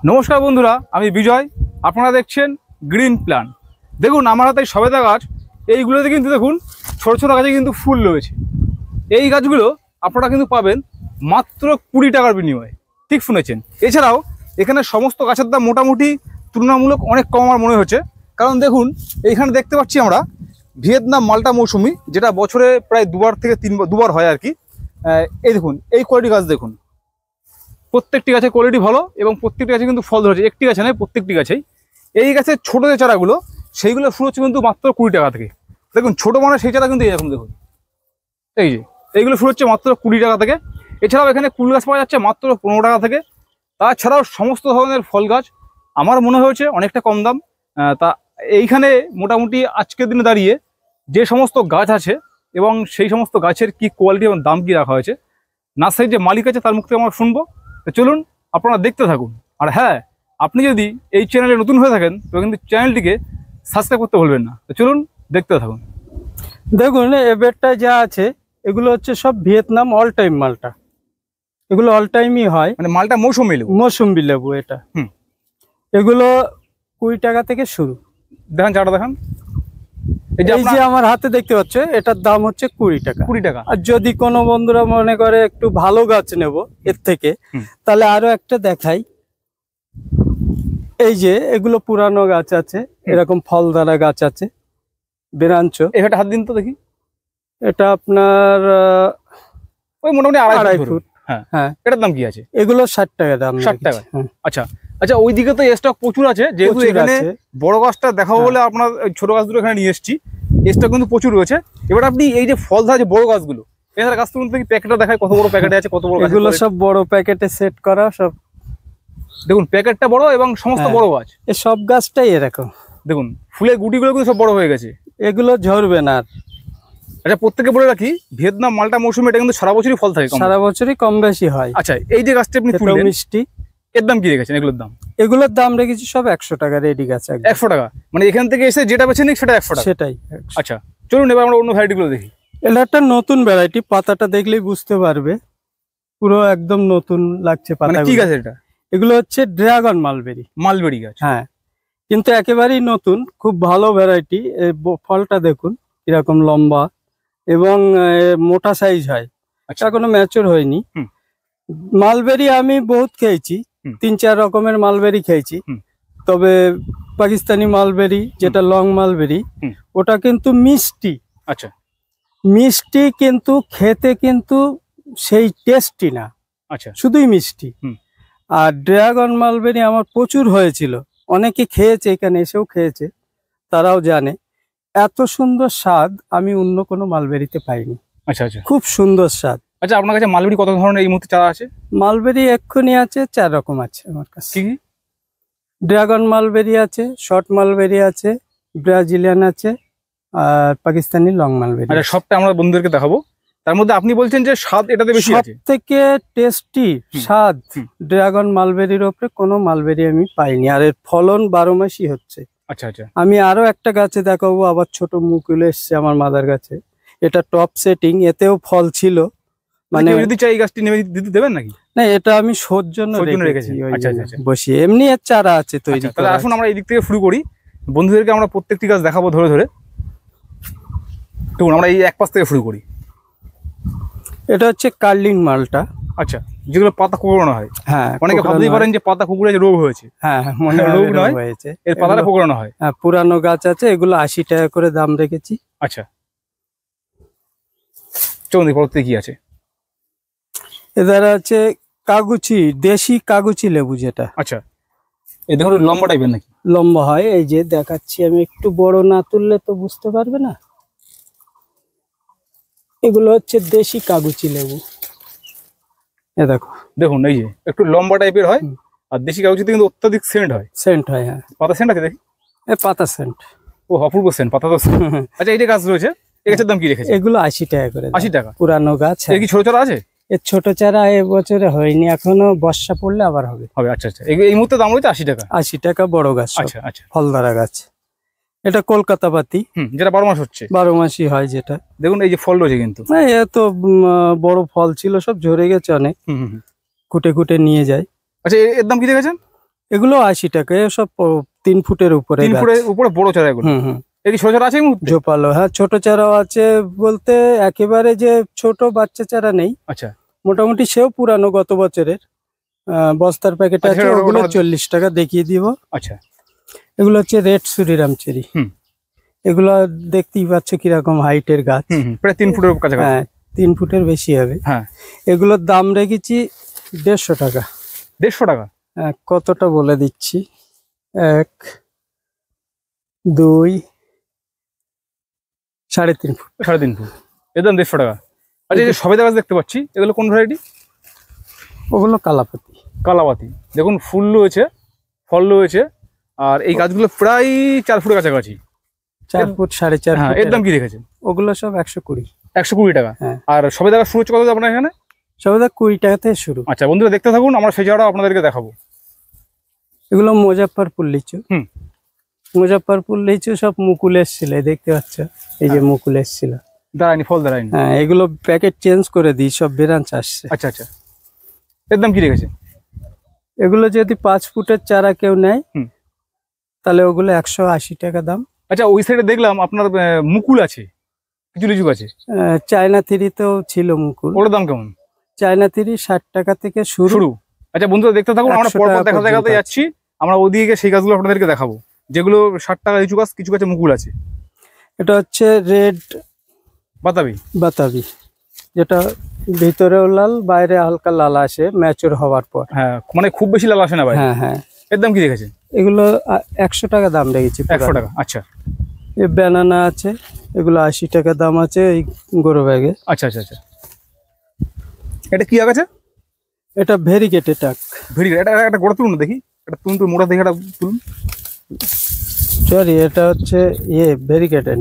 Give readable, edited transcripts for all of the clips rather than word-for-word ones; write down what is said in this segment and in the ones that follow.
নমস্কার বন্ধুরা, আমি বিজয়। আপনারা দেখছেন গ্রিন প্ল্যান। দেখুন আমার হাতে সবেদা গাছ, এইগুলোতে কিন্তু দেখুন ছোট ছোট গাছে কিন্তু ফুল রয়েছে। এই গাছগুলো আপনারা কিন্তু পাবেন মাত্র 20 টাকার বিনিময়ে। ঠিক শুনেছেন। এছাড়াও এখানে সমস্ত গাছের দাম মোটামুটি তুলনামূলক অনেক কম আমার মনে হচ্ছে। কারণ দেখুন এইখানে দেখতে পাচ্ছি আমরা ভিয়েতনাম মাল্টা মৌসুমি, যেটা বছরে প্রায় দুবার হয় আর কি। এই দেখুন এই কোয়ালিটি গাছ দেখুন, প্রত্যেকটি গাছের কোয়ালিটি ভালো এবং প্রত্যেকটি গাছে কিন্তু ফল ধরেছে। একটি গাছে নয়, প্রত্যেকটি গাছেই। এই গাছের ছোটো যে চারাগুলো সেইগুলো শুরু হচ্ছে কিন্তু মাত্র 20 টাকা থেকে। দেখুন ছোটো মানে সেই চারা কিন্তু এরকম দেখুন, এই যে এইগুলো শুরু হচ্ছে মাত্র 20 টাকা থেকে। এছাড়াও এখানে কুল গাছ পাওয়া যাচ্ছে মাত্র 15 টাকা থেকে। তাছাড়াও সমস্ত ধরনের ফল গাছ আমার মনে হয়েছে অনেকটা কম দাম। তা এইখানে মোটামুটি আজকের দিনে দাঁড়িয়ে যে সমস্ত গাছ আছে এবং সেই সমস্ত গাছের কি কোয়ালিটি এবং দাম কি রাখা হয়েছে, নার্সারির যে মালিক আছে তার মুখ থেকে আমরা শুনবো। তো চলুন আপনারা দেখতে থাকুন। আর হ্যাঁ, আপনি যদি এই চ্যানেলে নতুন হয়ে থাকেন তবে কিন্তু চ্যানেলটিকে সাবস্ক্রাইব করতে ভুলবেন না। তো চলুন দেখতে থাকুন। দেখুন এবারটা যা আছে এগুলো হচ্ছে সব ভিয়েতনাম অল টাইম মালটা। এগুলো অল টাইমই হয়, মানে মালটা মৌসুমি লেবু। মৌসুম্বি লেবু এটা। এগুলো 20 টাকা থেকে শুরু। দেখান চাটা দেখান। এই যে আমার হাতে দেখতে পাচ্ছ, এটার দাম হচ্ছে 20 টাকা। 20 টাকা। আর যদি কোনো বন্ধুরা মনে করে একটু ভালো গাছ নেব এর থেকে, তাহলে আরো একটা দেখাই। এই যে এগুলো পুরানো গাছ আছে, এরকম ফল দ্বারা গাছ আছে বেরাঞ্চ। এটা হাত দিন তো দেখি। এটা আপনার ওই মোটামুটি 2.5 ফুট। হ্যাঁ, এটার দাম কি আছে? এগুলো 60 টাকা দাম। 60 টাকা। আচ্ছা আচ্ছা, ওইদিকে তো স্টক প্রচুর আছে। যেহেতু এখানে বড় গাছটা দেখাবো বলে আপনার ছোট গাছগুলো এখানে নিয়ে এসেছি, স্টক কিন্তু প্রচুর রয়েছে। এবার আপনি এই যে ফল ধরা যে বড় গাছগুলো, এখানে গাছ তুলতে কি প্যাকেটটা দেখায় কত বড় প্যাকেটে আছে, কত বড়। এগুলো সব বড় প্যাকেটে সেট করা সব। দেখুন প্যাকেটটা বড় এবং সমস্ত বড় গাছ। এই সব গাছটাই এরকম। দেখুন ফুলের গুটিগুলো কিন্তু সব বড় হয়ে গেছে। এগুলো ঝরবে না। আচ্ছা, প্রত্যেকে বলে রাখি ভিয়েতনাম মাল্টা মৌসুমে এটা কিন্তু সারা বছরই ফল থাকে, সারা বছরই কম বেশি হয়। আচ্ছা, এই যে গাছটা আপনি তুললেন মিষ্টি, এর দাম কি রেখেছেন? এগুলোর দাম রেখেছি সব 100 টাকা রেডি গাছ। 100 টাকা মানে এখান থেকে এসে যেটা বেছে নিক সেটা 100 টাকা। সেটাই। আচ্ছা চলুন এবার আমরা অন্য ভ্যারাইটি গুলো দেখি। এটা একটা নতুন ভ্যারাইটি, পাতাটা দেখলেই বুঝতে পারবে পুরো একদম নতুন লাগছে পাতা। কি গাছ এটা? এগুলো হচ্ছে ড্রাগন মালবেরি। মালবেরি গাছ, হ্যাঁ, কিন্তু একেবারেই নতুন, খুব ভালো ভ্যারাইটি। ফলটা দেখুন কিরকম লম্বা এবং মোটা সাইজ হয়। এখনো ম্যাচিওর হয়নি। মালবেরি আমি বহুত খেয়েছি, 3-4 রকমের মালবেরি খেয়েছি। তবে পাকিস্তানি মালবেরি যেটা লং মালবেরি, ওটা কিন্তু মিষ্টি। আচ্ছা, মিষ্টি কিন্তু খেতে কিন্তু সেই টেস্টি না। আচ্ছা, শুধুই মিষ্টি। আর ড্রাগন মালবেরি আমার প্রচুর হয়েছিল, অনেকে খেয়েছে, এখানে এসেও খেয়েছে, তারাও জানে এত সুন্দর স্বাদ আমি অন্য কোনো মালবেরিতে পাইনি। আচ্ছা আচ্ছা, খুব সুন্দর স্বাদ। আচ্ছা, আপনার কাছে মালবেরি কত ধরনের এই মুহূর্তে চারা আছে? মালবেরি এক্ষুনি আছে 4 রকম আছে আমার কাছে। কি? ড্রাগন মালবেরি আছে, শর্ট মালবেরি আছে, ব্রাজিলিয়ান আছে, আর পাকিস্তানি লং মালবেরি। আচ্ছা, সবটা আমরা বন্ধুদেরকে দেখাবো। তার মধ্যে আপনি বলছেন যে স্বাদ এটাতে বেশি আছে। সবথেকে টেস্টি স্বাদ ড্রাগন মালবেরির উপরে কোনো মালবেরি আমি পাইনি। আর এর ফলন 12 মাসই হচ্ছে। আচ্ছা আচ্ছা, আমি আরো একটা গাছে দেখাবো, আবার ছোট মুকুল এসছে আমার মাদার গাছে। এটা টপ সেটিং, এতেও ফল ছিল। মানে যদি চাই এই গাছটি নেমে দিতে দেবেন নাকি? না, এটা আমি শোর জন্য রেখেছি। আচ্ছা আচ্ছা, বসিয়ে এমনি এর চারা আছে তৈরি। তাহলে আসুন আমরা এই দিক থেকে শুরু করি, বন্ধুদেরকে আমরা প্রত্যেকটি গাছ দেখাবো ধরে ধরে। দেখুন আমরা এই এক পাশ থেকে শুরু করি। এটা হচ্ছে কার্লিং মালটা। আচ্ছা, যেগুলো পাতা কুকুরানো হয়। হ্যাঁ, অনেকে ভাবতেই পারেন যে পাতা কুকুরে রোগ হয়েছে। হ্যাঁ, মনে রোগ নয়, এর পাতাটা কুকুরানো হয়। হ্যাঁ, পুরানো গাছ আছে, এগুলো 80 টাকা করে দাম রেখেছি। আচ্ছা, চলুন পরবর্তী কি আছে। এদের আছে কাগুচি, দেশি কাগুচি লেবু যেটা। আচ্ছা, এই দেখুন লম্বা টাইপের নাকি? লম্বা হয়। এই যে দেখাচ্ছি আমি, একটু বড় না তুললে তো বুঝতে পারবে না। এগুলো হচ্ছে দেশি কাগুচি লেবু। এ দেখো, দেখুন এই যে একটু লম্বা টাইপের হয়। আর দেশি কাগজিতে কিন্তু অত্যাধিক সেন্ট হয়। সেন্ট হয়, হ্যাঁ। পাতা সেন্ট আছে দেখি। পাতা সেন্ট। ও অপূর্ব সেন্ট, পাতা তো। আচ্ছা, এই যে গাছ রয়েছে, এই গাছের দাম কি রেখেছে? এগুলো 80 টাকা করে। 80 টাকা? পুরানো গাছ। এর কি ছোট চারা আছে? এর ছোট চারা এবছরে হয়নি, এখনো বর্ষা পড়লে আবার হবে। আচ্ছা আচ্ছা, এই মুহূর্তে দাম রয়েছে 80 টাকা। 80 টাকা বড় গাছ। আচ্ছা আচ্ছা, ফলদারা গাছ। এটা কলকাতা পাতি, যেটা 12 মাস হচ্ছে। 12 মাসই হয় যেটা। দেখুন এই যে ফল রয়েছে কিন্তু। এত বড় ফল ছিল, সব ঝরে গেছে অনেক। কুটে কুটে নিয়ে যায়। আচ্ছা, এর দাম কি রেখেছেন? এগুলো 80 টাকা, এসব 3 ফুটের উপরে 3 ফুটের উপরে বড় চারা এগুলো। এই ছোট চারা আছে এই মুহূর্তে? ঝোপালো, হ্যাঁ ছোট চারাও আছে, বলতে একেবারে যে ছোট বাচ্চা চারা নেই। আচ্ছা, মোটামুটি সেও পুরানো, গত বছরের বস্তার প্যাকেট আছে, ওগুলো 40 টাকা দেখিয়ে দিব। আচ্ছা, এগুলো হচ্ছে রেড শ্রীরাম চেরি। এগুলো দেখতেই পাচ্ছ কিরকম হাইটের গাছ, প্রায় 3 ফুটের কাছাকাছি। হ্যাঁ 3 ফুটের বেশি হবে। হ্যাঁ, এগুলোর দাম রেখেছি 150 টাকা। 150 টাকা? কতটা বলে দিচ্ছি, 1 2 3.5 ফুট। 3.5 ফুট, এর দাম 150 টাকা। আচ্ছা, এই যে সবেদা গাছ দেখতে পাচ্ছি, এগুলো কোন ভ্যারাইটি? ওগুলো কালাপাতি। কালাপাতি, দেখুন ফুল রয়েছে, ফল রয়েছে, আর এই গাছগুলো প্রায় 4 ফুটের কাছাকাছি। 4 ফুট 4.5 হ্যাঁ, ফুট। এর দাম কি রেখেছেন? ওগুলো সব 120। 120 টাকা। হ্যাঁ। আর সবেদা গাছ শুরু হচ্ছে কত আপনার এখানে? সবেদা 20 টাকা থেকে শুরু। আচ্ছা বন্ধুরা, দেখতে থাকুন, আমরা সেই জায়গাটা আপনাদেরকে দেখাবো। এগুলো মুজাফফরপুর লিচু। মুজাফফরপুর লিচু সব মুকুল এসেছিল, দেখতে পাচ্ছ, এই যে মুকুল এসেছিল, দাঁড়ায়নি, ফল দাঁড়ায়নি। হ্যাঁ, এগুলো প্যাকেট চেঞ্জ করে দিই, সব ব্রাঞ্চ আসছে। আচ্ছা আচ্ছা, এর দাম কি রেখেছে? এগুলো যদি 5 ফুটের চারা কেউ নেয়, তাহলে ওগুলো 180 টাকা দাম। আচ্ছা, ওই সাইডে দেখলাম আপনার মুকুল আছে, কিছু লিচু আছে। চায়না 3 তেও ছিল মুকুল। ওর দাম কেমন? চায়না 3 60 টাকা থেকে শুরু। আচ্ছা বন্ধুরা, দেখতে থাকুন, আমরা 100 পরপর টাকা দেখাতে পর্যন্ত যাচ্ছি। আমরা ওদিকে সেই গাছগুলো আপনাদেরকে দেখাবো, যেগুলো 60 টাকা লিচু গাছ, কিছু গাছে মুকুল আছে। এটা হচ্ছে রেড বাতাবি। বাতাবি, যেটা ভিতরেও লাল, বাইরে হালকা লাল আসে ম্যাচুর হওয়ার পর। হ্যাঁ, মানে খুব বেশি লাল আসে না ভাই। হ্যাঁ হ্যাঁ। এর দাম কি রেখেছে? এগুলো 100 টাকা দাম রেখেছি। 100 টাকা। আচ্ছা, এই ব্যানানা আছে, এগুলো 80 টাকা দাম আছে এই গরু ব্যাগে। আচ্ছা আচ্ছা আচ্ছা, এটা কি আছে? এটা ভেরিগেটেড টাক। ভেরিগেট, এটা একটা গোড়া তুলুন দেখি, এটা তুলুন তো, মোটা দেখে এটা তুলুন। সরি, এটা হচ্ছে ভেরিগেটেড।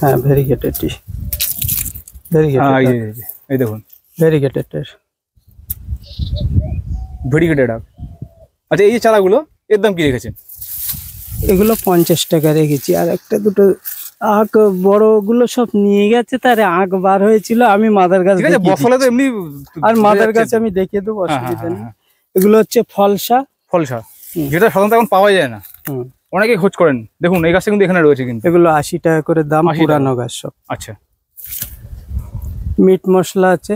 হ্যাঁ, ভেরিগেটেডই। এই দেখুন, ভেরিগেটেড। ভেরিগেটেড। আচ্ছা, এই যে চারাগুলো, এর দাম কি রেখেছেন? এগুলো 50 টাকা রেখেছি। আর একটা দুটো আখ বড়গুলো সব নিয়ে গেছে, তার আখ বার হয়েছিল, আমি মাদার গাছ বসলে তো এমনি, আর মাদার গাছ আমি দেখিয়ে দেবো, অসুবিধা নেই। এগুলো হচ্ছে ফলসা। ফলসা, যেটা সাধারণত এখন পাওয়া যায় না, অনেকেই খোঁজ করেন। দেখুন এই গাছটা কিন্তু এখানে রয়েছে, কিন্তু এগুলো 80 টাকা করে দাম, পুরানো গাছ সব। আচ্ছা, মিট মশলা আছে,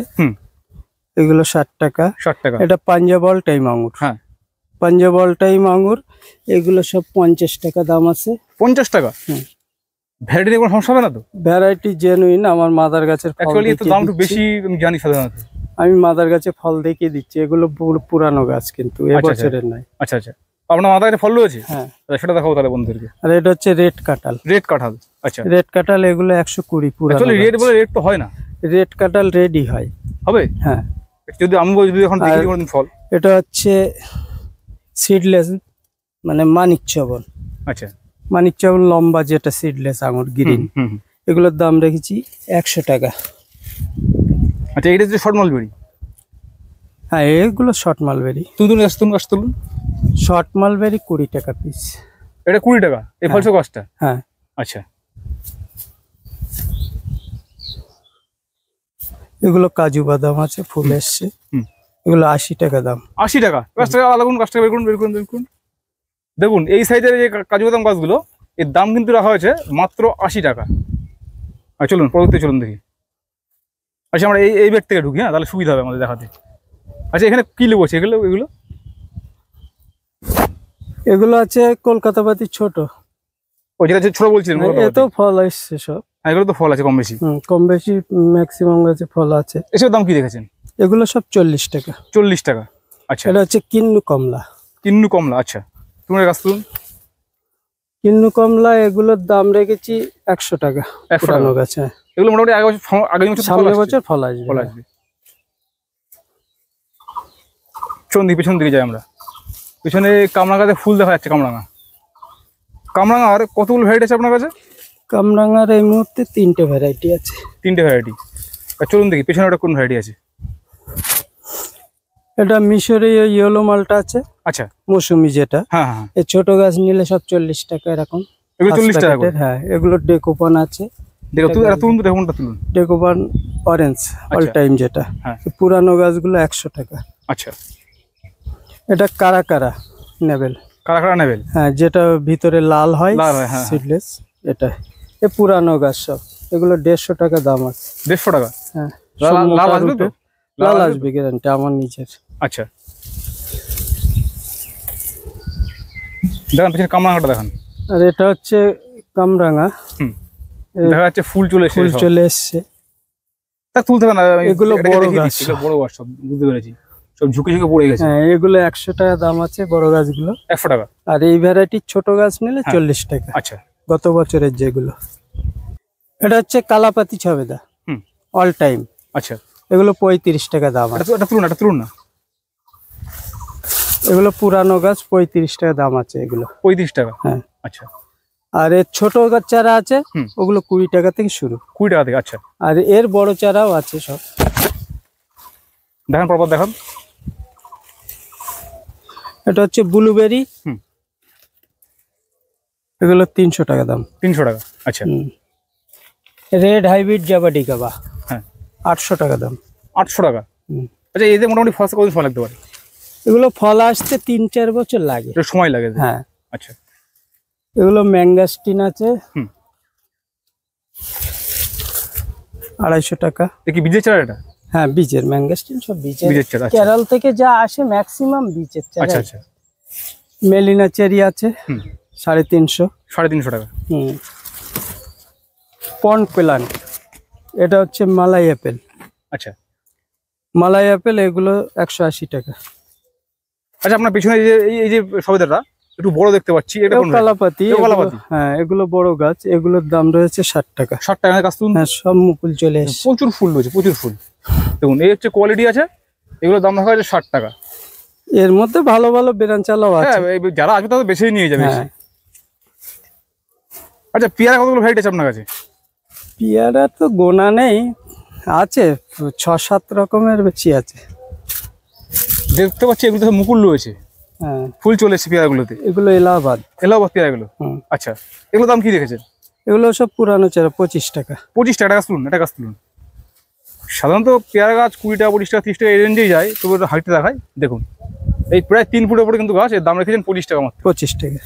এগুলো 60 টাকা। 60 টাকা। এটা পাঞ্জাব অল টাইম আঙুর। হ্যাঁ, পাঞ্জাব অল টাইম আঙুর, এগুলো সব 50 টাকা দাম আছে। 50 টাকা? ভ্যারাইটি কোনো সমস্যা হবে না তো? ভ্যারাইটি জেনুইন, আমার মাদার গাছের ফল। অ্যাকচুয়ালি একটু দাম একটু বেশি আমি জানি সাধারণত। আমি মাদার গাছে ফল দেখিয়ে দিচ্ছি, এগুলো পুরানো গাছ, কিন্তু এবছরের নয়। আচ্ছা আচ্ছা, আপনার মাদার গাছে ফল রয়েছে? হ্যাঁ, সেটা দেখাবো তাহলে বন্ধুদেরকে। আর এটা হচ্ছে রেড কাঁঠাল। রেড কাঁঠাল, আচ্ছা। রেড কাঁঠাল এগুলো 120 পুরানো। অ্যাকচুয়ালি রেড বলে রেড তো হয় না, রেড কাঁঠাল রেডি হয়। হবে? হ্যাঁ, যদি আমি যদি এখন দেখি কোনদিন ফল। এটা হচ্ছে সিডলেস, মানে মানিকচবন। আচ্ছা, মানিকচবন লম্বা, যেটা সিডলেস আঙুর গ্রিন। এগুলোর দাম রেখেছি 100 টাকা। আচ্ছা, এটা হচ্ছে শর্ট মালবেরি। হ্যাঁ, এগুলো শর্ট মালবেরি। তুলুন গাছ তুলুন। শর্ট মালবেরি 20 টাকা পিস। এটা 20 টাকা এই ফলসা গাছটা? হ্যাঁ। আচ্ছা, এগুলো কাজু বাদাম আছে, ফুল এসছে, এগুলো 80 টাকা দাম। 80 টাকা? গাছটা আলাদা, গাছটা বের করুন। দেখুন এই সাইজের যে কাজু বাদাম গাছগুলো, এর দাম কিন্তু রাখা হয়েছে মাত্র 80 টাকা। আর চলুন পরবর্তী চলুন দেখি। আচ্ছা, আমরা এই বেড থেকে ঢুকি, হ্যাঁ, তাহলে সুবিধা হবে আমাদের দেখাতে। আচ্ছা, এখানে কি লেবু আছে? এগুলো এগুলো আছে কলকাতা পাতি ছোট। ও, যেটা ছোট বলছিলেন, এতো ফল এসছে সব। হ্যাঁ, এগুলো তো ফল আছে কম বেশি। কম বেশি ম্যাক্সিমাম গাছে ফল আছে। এসব দাম কি রেখেছেন? এগুলো সব 40 টাকা। 40 টাকা, আচ্ছা। এটা হচ্ছে কিন্নু কমলা। কিন্নু কমলা, আচ্ছা। তোমার গাছ তুলুন। কিন্নু কমলা, এগুলোর দাম রেখেছি 100 টাকা। 100 টাকা গাছ। হ্যাঁ, এগুলো মোটামুটি আগামী সামনের বছর ফল আসবে। পিছন দিকে যাই আমরা। পিছনে কামরাঙা গাছে ফুল দেখা যাচ্ছে। কামরাঙার কতগুলো ভ্যারাইটি আছে আপনার কাছে? কামরাঙার এই মুহূর্তে 3টে ভ্যারাইটি আছে। 3টে ভ্যারাইটি? চলুন দেখি পিছনে ওটা কোন ভ্যারাইটি আছে। এটা মিশরি ইয়েলো মালটা আছে। আচ্ছা, মৌসুমি যেটা। হ্যাঁ হ্যাঁ, এই ছোট গাছ নিলে সব 40 টাকা এরকম। এগুলো 40 টাকা করে? হ্যাঁ, এগুলো ডেকোপান আছে। তুলুন তো, কোনটা তুলুন? ডেকোপান অরেঞ্জ অল টাইম যেটা। পুরানো গাছগুলো 100 টাকা। আচ্ছা, এটা কারা নেবেল। কারা নেবেল? হ্যাঁ, যেটা ভিতরে লাল হয়, লাল হয়, হ্যাঁ, সিডলেস। এটা এ পুরানো গাছ সব, এগুলো 150 টাকা দাম আছে। 150 টাকা? হ্যাঁ, লাল সব মোটা আসবে তো? রুটের। লাল আসবে গ্যারান্টি, আমার নিচের। আচ্ছা, দেখেন পেছনে কামরাঙাটা দেখেন। আর এটা হচ্ছে কামরাঙা। দেখা যাচ্ছে ফুল চলে এসেছে। ফুল চলে এসছে। তা তুলতে হবে না, এগুলো বড় গাছ। এগুলো বড় গাছ সব, বুঝতে পেরেছি। সব ঝুঁকে ঝুঁকে পড়ে গেছে। হ্যাঁ, এগুলো 100 টাকা দাম আছে বড় গাছগুলো। 100 টাকা। আর এই ভ্যারাইটির ছোট গাছ নিলে 40 টাকা। আচ্ছা, গত বছরের যেগুলো। এটা হচ্ছে কালাপাতি ছবেদা, অল টাইম। আচ্ছা, এগুলো 35 টাকা দাম আছে। এটা তুলুন না। এগুলো পুরানো গাছ, 35 টাকা দাম আছে এগুলো। 35 টাকা? হ্যাঁ। আচ্ছা। আর এর ছোট গাছ চারা আছে, ওগুলো 20 টাকা থেকে শুরু। 20 টাকা থেকে? আচ্ছা। আর এর বড় চারাও আছে সব। দেখেন পরপর দেখান। এটা হচ্ছে ব্লুবেরি। এগুলো 300 টাকা দাম। 300 টাকা? আচ্ছা। রেড হাইব্রিড জাবাডিকা বা, হ্যাঁ, 800 টাকা দাম। 800 টাকা? আচ্ছা, এতে মোটামুটি ফল কতদিন সময় লাগতে পারে? এগুলো ফল আসতে 3-4 বছর লাগে। একটু সময় লাগে? হ্যাঁ। আচ্ছা। এগুলো ম্যাঙ্গাস্টিন আছে, 250 টাকা। কি বীজের চারা এটা? হ্যাঁ, বীজের ম্যাঙ্গাস্টিন, সব বীজের চারা। কেরল থেকে যা আসে ম্যাক্সিমাম বীজের চারা। আচ্ছা আচ্ছা। মেলিনা চেরি আছে 350। 350 টাকা? পন্ড প্ল্যান্ট, এটা হচ্ছে মালাই অ্যাপেল। আচ্ছা, মালাই অ্যাপেল এগুলো 180 টাকা। আচ্ছা, আপনার পেছনে এই যে সবেদাটা একটু বড় দেখতে পাচ্ছি, এটা কোন কালাপাতি? হ্যাঁ, এগুলো বড় গাছ, এগুলোর দাম রয়েছে 60 টাকা। 60 টাকা গাছ তুলুন। হ্যাঁ, সব মুকুল চলে এসেছে। প্রচুর ফুল রয়েছে, প্রচুর ফুল। দেখুন, এই হচ্ছে কোয়ালিটি আছে, এগুলোর দাম রাখা হয়েছে 60 টাকা। এর মধ্যে ভালো ভালো বেরান চালাও আছে। হ্যাঁ, যারা আসবে তাদের বেশি নিয়ে যাবে। হ্যাঁ। আচ্ছা, পেয়ারা কতগুলো ভ্যারাইটি আছে আপনার কাছে? পেয়ারা তো গোনা নেই, আছে 6-7 রকমের বেশি আছে। দেখতে পাচ্ছি এগুলো তো মুকুল রয়েছে। হ্যাঁ, ফুল চলে এসেছে পেয়ারাগুলোতে। এগুলো এলাহাবাদ পেয়ারাগুলো। আচ্ছা, এগুলো দাম কি রেখেছেন? এগুলো সব পুরানো চারা, 25 টাকা। 25 টাকা? গাছ তুলুন, এটা গাছ তুলুন। সাধারণত পেয়ারা গাছ 20 টাকা, 25 টাকা, 30 টাকা এই রেঞ্জেই যায়, তবে এটা হাইটে দেখায়। দেখুন, এই প্রায় 3 ফুটের উপরে কিন্তু গাছ, এর দাম রেখেছেন 25 টাকা মাত্র। 25 টাকা।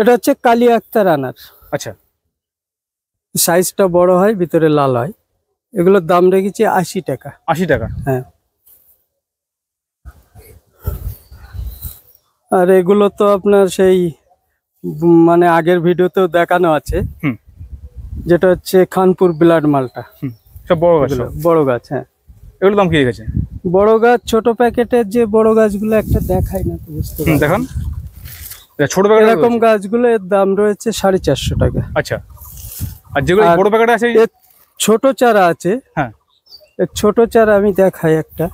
এটা হচ্ছে কালি আক্তার আনার। আচ্ছা, সাইজটা বড় হয়, ভিতরে লাল হয়। এগুলোর দাম রেখেছি 80 টাকা। 80 টাকা? হ্যাঁ। আর এগুলো তো আপনার সেই মানে আগের ভিডিওতেও দেখানো আছে, যেটা হচ্ছে খানপুর ব্লাড মালটা। সব বড় গাছ? বড় গাছ, হ্যাঁ। এগুলোর দাম কি রেখেছেন? বড় গাছ ছোট প্যাকেটের যে বড় গাছগুলো একটা দেখাই না তো, বুঝতে পারছেন? দেখান। ছোট প্যাকেট এরকম গাছগুলো এর দাম রয়েছে 450 টাকা। আচ্ছা। আর যেগুলো বড় প্যাকেটে আছে? ছোট চারা আছে। হ্যাঁ, এর ছোট চারা আমি দেখাই একটা।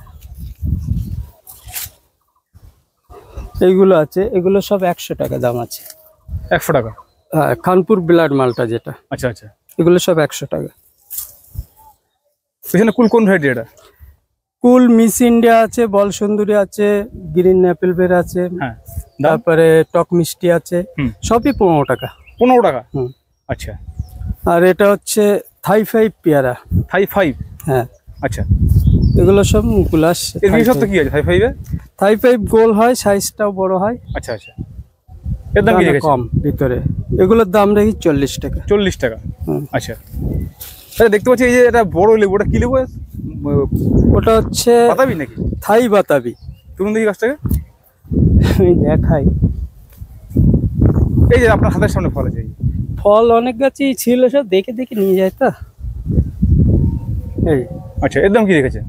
এইগুলো আছে, এগুলো সব 100 টাকা দাম আছে। 100 টাকা? হ্যাঁ, খানপুর ব্লাড মালটা যেটা। আচ্ছা আচ্ছা। এগুলো সব 100 টাকা। এখানে কুল কোন ভ্যারাইটি এটা? কুল মিস ইন্ডিয়া আছে, বল সুন্দরী আছে, গ্রিন অ্যাপেল বের আছে, হ্যাঁ, তারপরে টক মিষ্টি আছে, সবই 15 টাকা। 15 টাকা? আচ্ছা। আর এটা হচ্ছে থাই 5 পেয়ারা। থাই 5? হ্যাঁ। আচ্ছা, এগুলো সব মুকুল আসছে। এর বিশেষত্ব তো কি আছে থাই 5 এ? থাই 5 গোল হয়, সাইজটাও বড় হয়। আচ্ছা আচ্ছা। এর দাম কি রেখেছেন? কম ভিতরে। এগুলোর দাম রেখেছি 40 টাকা। 40 টাকা? আচ্ছা। দেখতে পাচ্ছি এই যে এটা বড় লেবু, ওটা কি লেবু? ওটা হচ্ছে বাতাবি নাকি? থাই বাতাবি। তুলুন দেখি গাছটাকে। আমি দেখাই। এই যে আপনার হাতের সামনে ফল আছে। ফল অনেক গাছই ছিল, সব দেখে দেখে নিয়ে যায় তো এই। আচ্ছা, এর দাম কি রেখেছেন?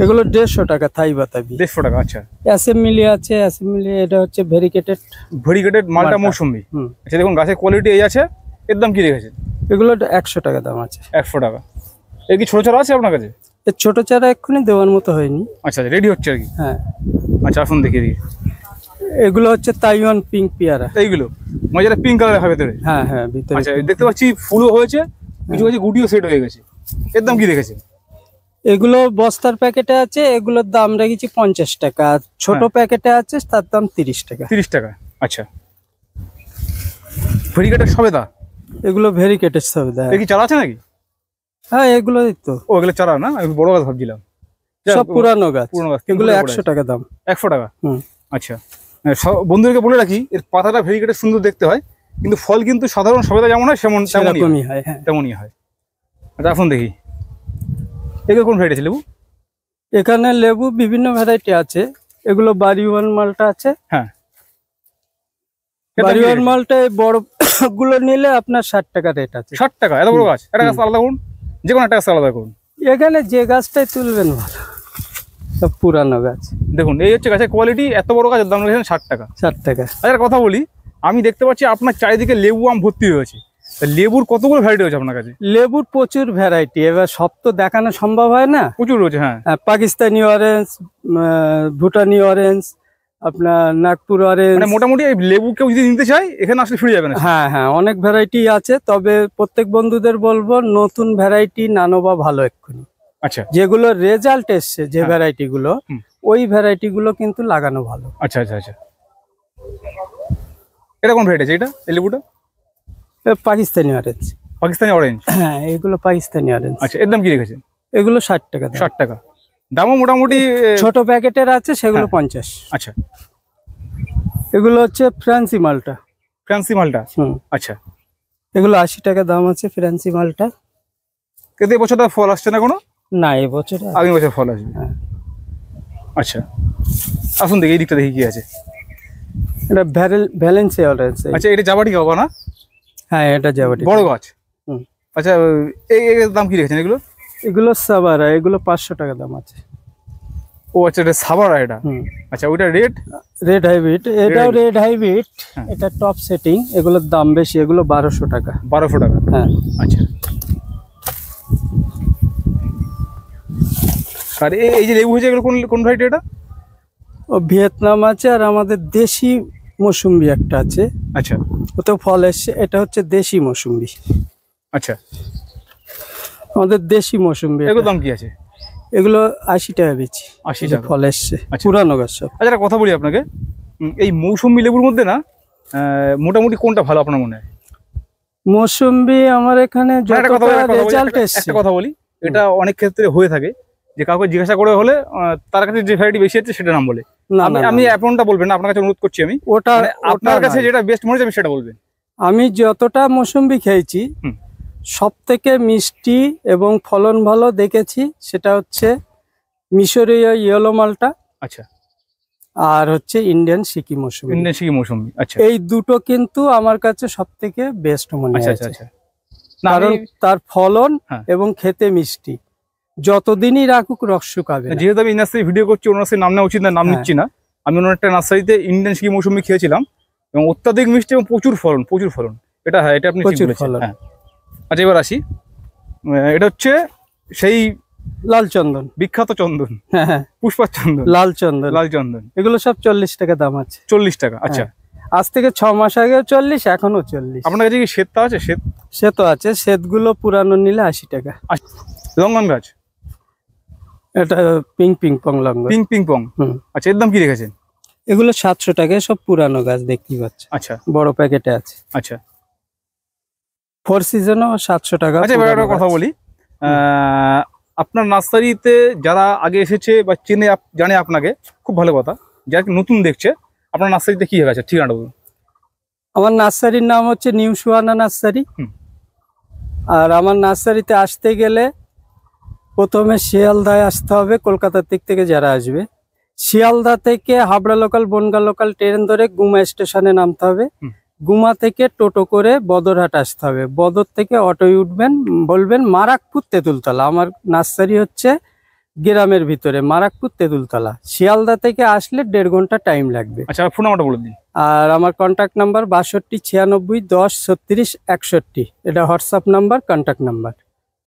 এগুলো 150 টাকা থাই বাতাবি। 150 টাকা? আচ্ছা। অ্যাসেম্বলি আছে, অ্যাসেম্বলি এটা হচ্ছে ভেরিকেটেড মালটা মৌসুমী। আচ্ছা, দেখুন গাছের কোয়ালিটি এই আছে। এর দাম কি রেখেছেন? এগুলো 100 টাকা দাম আছে। 100 টাকা। এর কি ছোট চারা আছে আপনার কাছে? এর ছোট চারা এক্ষুনি দেওয়ার মতো হয়নি। আচ্ছা, রেডি হচ্ছে আর কি? হ্যাঁ। আচ্ছা, আসুন দেখিয়ে দিই। এগুলো হচ্ছে তাইওয়ান পিঙ্ক পেয়ারা। এইগুলো মানে যেটা পিঙ্ক কালারের হবে ভেতরে? হ্যাঁ হ্যাঁ, ভিতরে। আচ্ছা, দেখতে পাচ্ছি ফুলও হয়েছে, কিছু কিছু গুটিও সেট হয়ে গেছে। এর দাম কি রেখেছেন? এগুলো বস্তার প্যাকেটে আছে, এগুলোর দাম রেখেছি 50 টাকা। আর ছোট প্যাকেটে আছে, তার দাম 30 টাকা। 30 টাকা? আচ্ছা। ভেরিকেটেড সবেদা? এগুলো ভেরিকেটেড সবেদা। এর কি চারা আছে নাকি? হ্যাঁ, এগুলোই তো। ও, এগুলো চারা না, আমি বড় গাছ ভাবছিলাম। সব পুরানো গাছ। পুরানো গাছ। এগুলো 100 টাকা দাম। 100 টাকা? আচ্ছা, বন্ধুদেরকে বলে রাখি এর পাতাটা ভেরিগেটেড সুন্দর দেখতে হয়, কিন্তু ফল কিন্তু সাধারণ সবেদা যেমন হয় তেমনই হয়। হ্যাঁ, তেমনই হয়। আচ্ছা এখন দেখি এগুলো কোন ভ্যারাইটি লেবু? এখানে লেবু বিভিন্ন ভ্যারাইটি আছে। এগুলো বাড়িওয়ান মালটা আছে। হ্যাঁ, বাড়িওয়ান মালটা এই বড় গুলো নিলে আপনার 60 টাকা রেট আছে। 60 টাকা? এত বড় গাছ? একটা গাছ আলাদা করুন, যে কোনো একটা গাছ আলাদা করুন। এখানে যে গাছটাই তুলবেন ভালো, সব পুরানো গাছ। দেখুন এই হচ্ছে গাছের কোয়ালিটি, এত বড় গাছের দাম রেখেছেন 60 টাকা। 60 টাকা। আচ্ছা কথা বলি, আমি দেখতে পাচ্ছি আপনার চারিদিকে লেবু আম ভর্তি হয়েছে, লেবুর কতগুলো ভ্যারাইটি রয়েছে আপনার কাছে? লেবুর প্রচুর ভ্যারাইটি, এবার সব তো দেখানো সম্ভব হয় না। প্রচুর রয়েছে। হ্যাঁ, পাকিস্তানি অরেঞ্জ, ভুটানি অরেঞ্জ, আপনার নাগপুর অরেঞ্জ, মানে মোটামুটি এই লেবু কেউ যদি নিতে চায় এখানে আসলে ফিরে যাবে না? হ্যাঁ হ্যাঁ, অনেক ভ্যারাইটি আছে। তবে প্রত্যেক বন্ধুদের বলবো নতুন ভ্যারাইটি না নেওয়া ভালো এক্ষুনি। আচ্ছা, যেগুলো রেজাল্ট এসছে যে ভ্যারাইটি গুলো, ওই ভ্যারাইটি গুলো কিন্তু লাগানো ভালো। আচ্ছা আচ্ছা আচ্ছা, এটা কোন ভ্যারাইটি আছে এটা, এই লেবুটা? পাকিস্তানি অরেঞ্জ। পাকিস্তানি অরেঞ্জ? হ্যাঁ, এগুলো পাকিস্তানি অরেঞ্জ। আচ্ছা, এর দাম কি রেখেছেন? এগুলো 60 টাকা। 60 টাকা দামও মোটামুটি। ছোট প্যাকেটের আছে সেগুলো 50। আচ্ছা, এগুলো হচ্ছে ফ্রান্সি মালটা। ফ্রান্সি মালটা? আচ্ছা, এগুলো 80 টাকা দাম আছে ফ্রান্সি মালটা। কিন্তু এবছরটা ফল আসছে না কোনো? না, এবছর আগামী বছর ফল আসবে। আচ্ছা, আসুন দেখি এই দিকটা দেখি কি আছে। এটা ভ্যালেন্সি অরেঞ্জ। আচ্ছা, এটা জাবাটি গাবা না? হ্যাঁ, এটা জাবাটি বড় গাছ। আচ্ছা, এর দাম কি রেখেছেন এগুলো? এগুলো সাবারা, এগুলো 500 টাকা দাম আছে। ও আচ্ছা, এটা সাবারা এটা। আচ্ছা, ওইটা রেড হাইব্রিড। এটাও রেড হাইব্রিড। এটা টপ সেটিং। এগুলোর দাম বেশি, এগুলো 1200 টাকা। 1200 টাকা? হ্যাঁ। আচ্ছা, আর এই যে লেবু হয়েছে এগুলো কোন ভ্যারাইটি এটা? ও ভিয়েতনাম আছে, আর আমাদের দেশি মৌসুম্বি একটা আছে। আচ্ছা, ওতেও ফল এসছে। এটা হচ্ছে দেশি মৌসুম্বি। আচ্ছা, আমাদের দেশি মৌসুম্বি। এগুলোর দাম কি আছে? এগুলো 80 টাকা বেচি। 80 টাকা ফল এসছে, পুরানো গাছ সব। আচ্ছা, একটা কথা বলি আপনাকে, এই মৌসুম্বি লেবুর মধ্যে না মোটামুটি কোনটা ভালো আপনার মনে হয়? মৌসুম্বি আমার এখানে একটা কথা বলি, এটা অনেক ক্ষেত্রে হয়ে থাকে যে কাউকে জিজ্ঞাসা করে হলে তার কাছে যে ভ্যারাইটি বেশি আছে সেটা নাম বলে। আমি অ্যাপনটা বলবেন না, আপনার কাছে অনুরোধ করছি আমি। ওটা আপনার কাছে যেটা বেস্ট মনে হচ্ছে সেটা বলবেন। আমি যতটা মৌসুম্বি খেয়েছি সব থেকে মিষ্টি এবং ফলন ভালো দেখেছি সেটা হচ্ছে মিশরীয় ইয়েলো মালটা। আচ্ছা, আর হচ্ছে ইন্ডিয়ান সিকি মৌসুমি। ইন্ডিয়ান সিকি মৌসুমি। আচ্ছা, এই দুটো কিন্তু আমার কাছে সব থেকে বেস্ট মনে হয়। আচ্ছা, কারণ তার ফলন এবং খেতে মিষ্টি, যতদিনই রাখুক রস শুকাবে না। যেহেতু আমি নার্সারি ভিডিও করছি, ওনার নার্সারি নাম নেওয়া উচিত না, নাম নিচ্ছি না। আমি ওনার একটা নার্সারিতে ইন্ডিয়ান সিকি মৌসুমি খেয়েছিলাম এবং অত্যাধিক মিষ্টি এবং প্রচুর ফলন। এটা হ্যাঁ, এটা আপনি ঠিক বলেছেন। হ্যাঁ, আচ্ছা, এবার আসি। এটা হচ্ছে সেই লাল চন্দন, বিখ্যাত চন্দন। হ্যাঁ, পুষ্পার চন্দন, লাল চন্দন। এগুলো সব 40 টাকা দাম আছে। 40 টাকা? আচ্ছা, আজ থেকে 6 মাস আগেও 40, এখনো 40। আপনার কাছে কি শ্বেতটা আছে? শ্বেত আছে। শ্বেতগুলো পুরানো নিলে 80 টাকা। লঙ্গন গাছ? এটা পিং পং লঙ্গন। Ping pong. আচ্ছা, এর দাম কি রেখেছেন? এগুলো 700 টাকায়, সব পুরানো গাছ দেখতেই পাচ্ছ। আচ্ছা, বড় প্যাকেটে আছে। আচ্ছা, 4 সিজনও 700 টাকা। আচ্ছা, এবার একটা কথা বলি, আপনার নার্সারিতে যারা আগে এসেছে বা জানে আপনাকে, খুব ভালো কথা। যারা নতুন দেখছে, আপনার নার্সারিতে কি আছে ঠিকানাটা বলুন। আমার নার্সারির নাম হচ্ছে নিউ সুহানা নার্সারি। আর আমার নার্সারিতে আসতে গেলে প্রথমে শিয়ালদায় আসতে হবে। কলকাতার দিক থেকে যারা আসবে, শিয়ালদা থেকে Habra local, Bangaon local train ধরে গুমা স্টেশনে নামতে হবে। গুমা থেকে টোটো করে বদরহাট আসতে হবে। বদর থেকে অটোয় উঠবেন, বলবেন মারাকপুর তেঁতুলতলা। আমার নার্সারি হচ্ছে গ্রামের ভিতরে, মারাকপুর তেঁতুলতলা। শিয়ালদা থেকে আসলে 1.5 ঘন্টা টাইম লাগবে। আচ্ছা, ফোন নাম্বারটা বলে দিন। আর আমার কন্ট্যাক্ট নাম্বার 62 96 10 36 61। এটা হোয়াটসঅ্যাপ নাম্বার, কন্ট্যাক্ট নাম্বার।